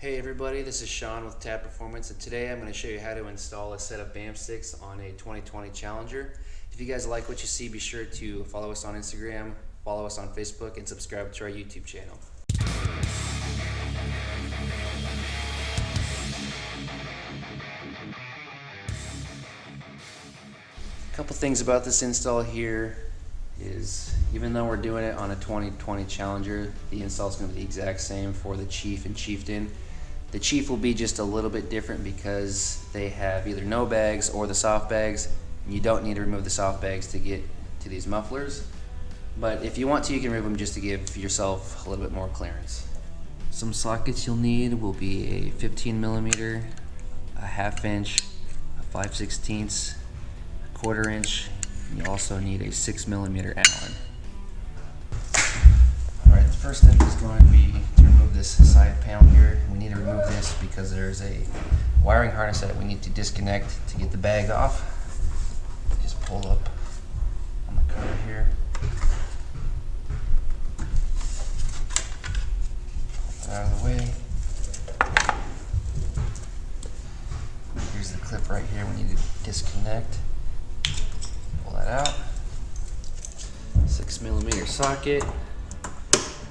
Hey everybody, this is Sean with Tab Performance, and today I'm going to show you how to install a set of BAM sticks on a 2020 Challenger. If you guys like what you see, be sure to follow us on Instagram, follow us on Facebook, and subscribe to our YouTube channel. A couple things about this install here is, even though we're doing it on a 2020 Challenger, the install is going to be the exact same for the Chief and Chieftain. The Chief will be just a little bit different because they have either no bags or the soft bags, and you don't need to remove the soft bags to get to these mufflers. But if you want to, you can remove them just to give yourself a little bit more clearance. Some sockets you'll need will be a 15mm, a 1/2 inch, a 5/16, a 1/4 inch, and you also need a 6mm Allen. Alright, the first step is going to be to remove this side panel here. We need to remove this because there's a wiring harness that we need to disconnect to get the bag off. Just pull up on the cover here. Pull that out of the way. Here's the clip right here we need to disconnect. Pull that out. 6mm socket.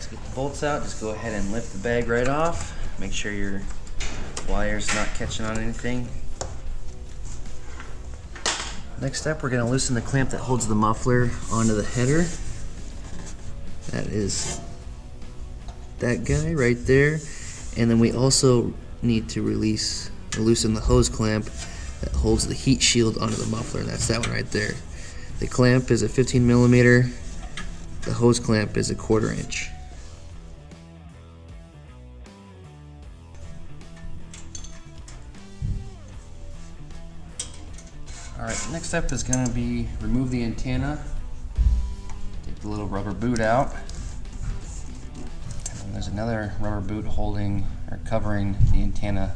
Get the bolts out, just go ahead and lift the bag right off. Make sure your wire's not catching on anything. Next up, we're going to loosen the clamp that holds the muffler onto the header. That is that guy right there. And then we also need to loosen the hose clamp that holds the heat shield onto the muffler. That's that one right there. The clamp is a 15mm. The hose clamp is a 1/4 inch. Alright, next step is going to be remove the antenna. Take the little rubber boot out. And then there's another rubber boot holding or covering the antenna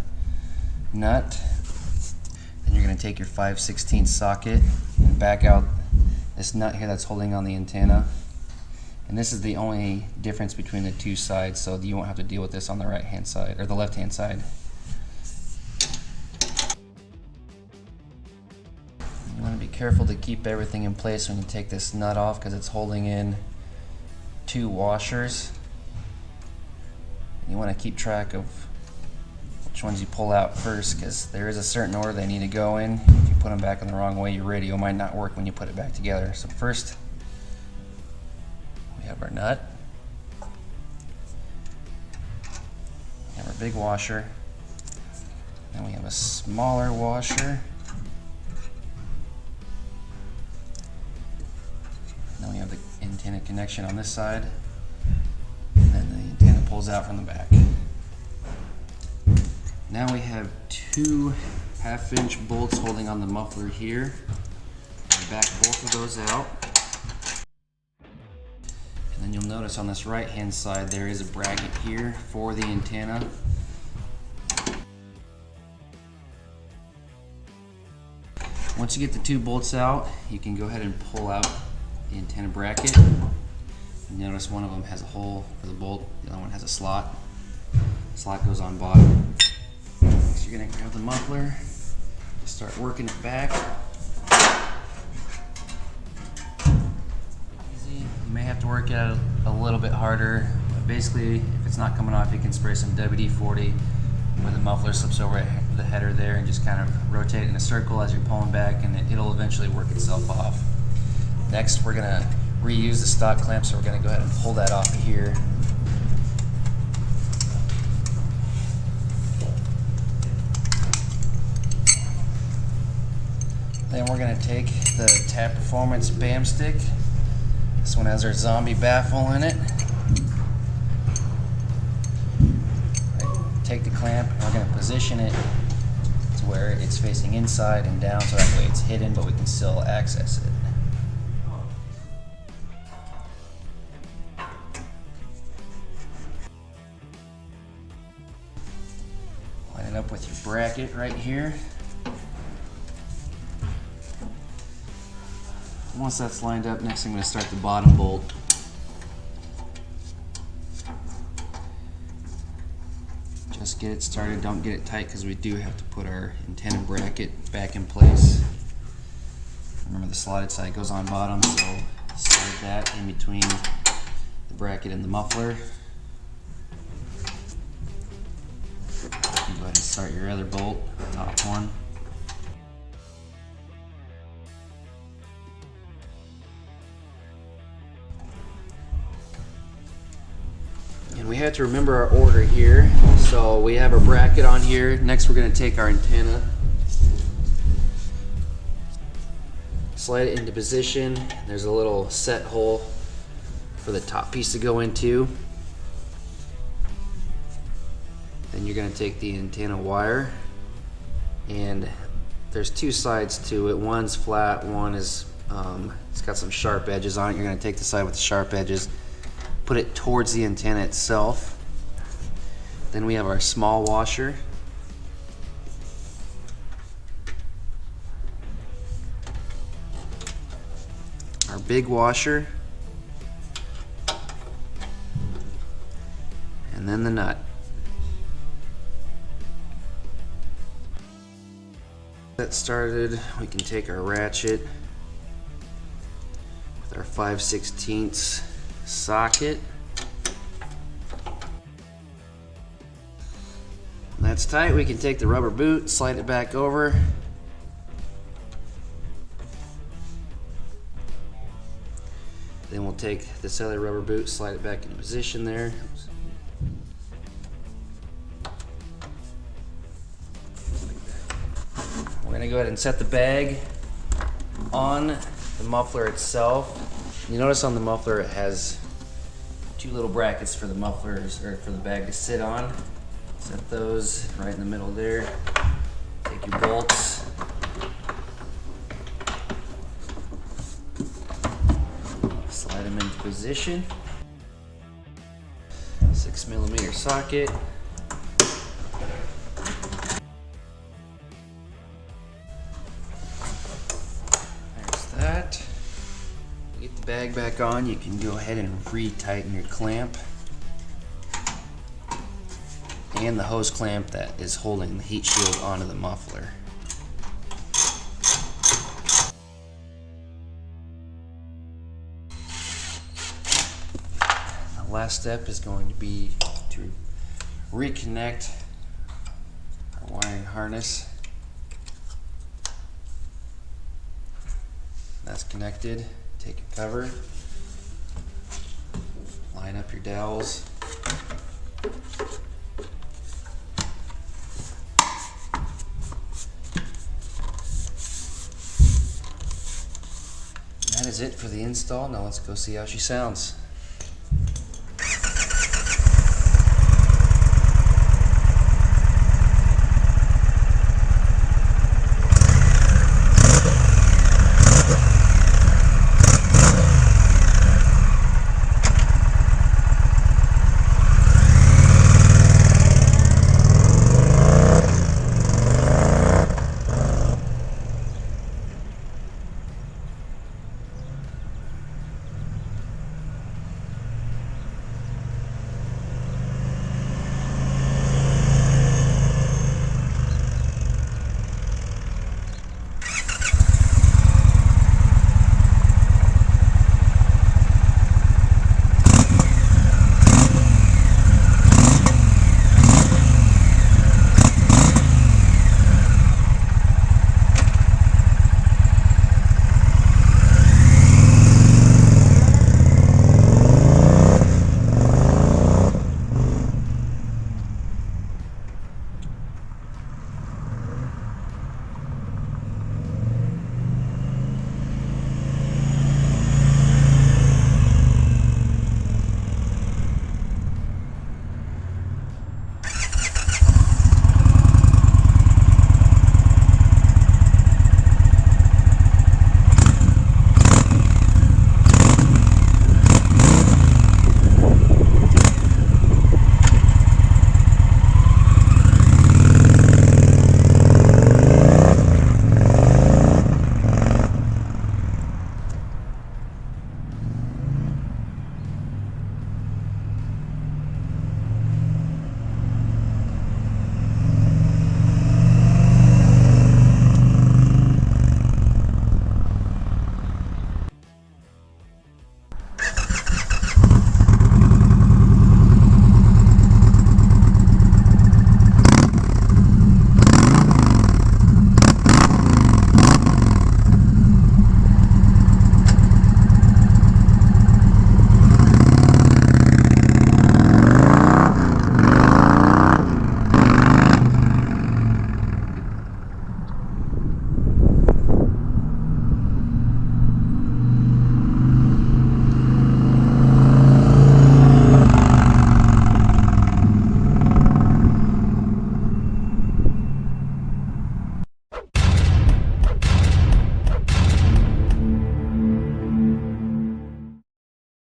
nut. Then you're going to take your 5/16 socket and back out this nut here that's holding on the antenna. And this is the only difference between the two sides, so you won't have to deal with this on the right hand side or the left hand side. You want to be careful to keep everything in place when you take this nut off because it's holding in 2 washers. You want to keep track of which ones you pull out first because there is a certain order they need to go in. If you put them back in the wrong way, your radio might not work when you put it back together. So first, we have our nut. We have our big washer. Then we have a smaller washer. Then we have the antenna connection on this side, and then the antenna pulls out from the back. Now we have 2 1/2 inch bolts holding on the muffler here. We back both of those out. And then you'll notice on this right hand side there is a bracket here for the antenna. Once you get the 2 bolts out, you can go ahead and pull out the antenna bracket. You notice one of them has a hole for the bolt, the other one has a slot. The slot goes on bottom. So you're going to grab the muffler, just start working it back. Easy. You may have to work it out a little bit harder, but basically if it's not coming off, you can spray some WD-40 where the muffler slips over the header there and just kind of rotate it in a circle as you're pulling back, and it'll eventually work itself off. Next, we're going to reuse the stock clamp, so we're going to go ahead and pull that off of here. Then we're going to take the Tab Performance BAM stick. This one has our zombie baffle in it. Take the clamp and we're going to position it to where it's facing inside and down, so that way it's hidden but we can still access it. Line it up with your bracket right here. Once that's lined up, next I'm going to start the bottom bolt. get it started. Don't get it tight because we do have to put our antenna bracket back in place. Remember, the slotted side goes on bottom, so slide that in between the bracket and the muffler. You can go ahead and start your other bolt, top one. And we have to remember our order here. So we have our bracket on here. Next we're going to take our antenna, slide it into position. There's a little set hole for the top piece to go into. Then you're going to take the antenna wire, and there's two sides to it. One's flat, one is it's got some sharp edges on it. You're going to take the side with the sharp edges, put it towards the antenna itself. Then we have our small washer. Our big washer. And then the nut. That started, we can take our ratchet with our 5/16 socket. When that's tight, we can take the rubber boot, slide it back over. Then we'll take this other rubber boot, slide it back into position there. We're going to go ahead and set the bag on the muffler itself. You notice on the muffler it has two little brackets for the mufflers, or for the bag to sit on. Set those right in the middle there. Take your bolts. Slide them into position. 6mm socket. There's that. Get the bag back on, you can go ahead and re-tighten your clamp and the hose clamp that is holding the heat shield onto the muffler. The last step is going to be to reconnect our wiring harness. That's connected. Take a cover, line up your dowels. That is it for the install. Now let's go see how she sounds.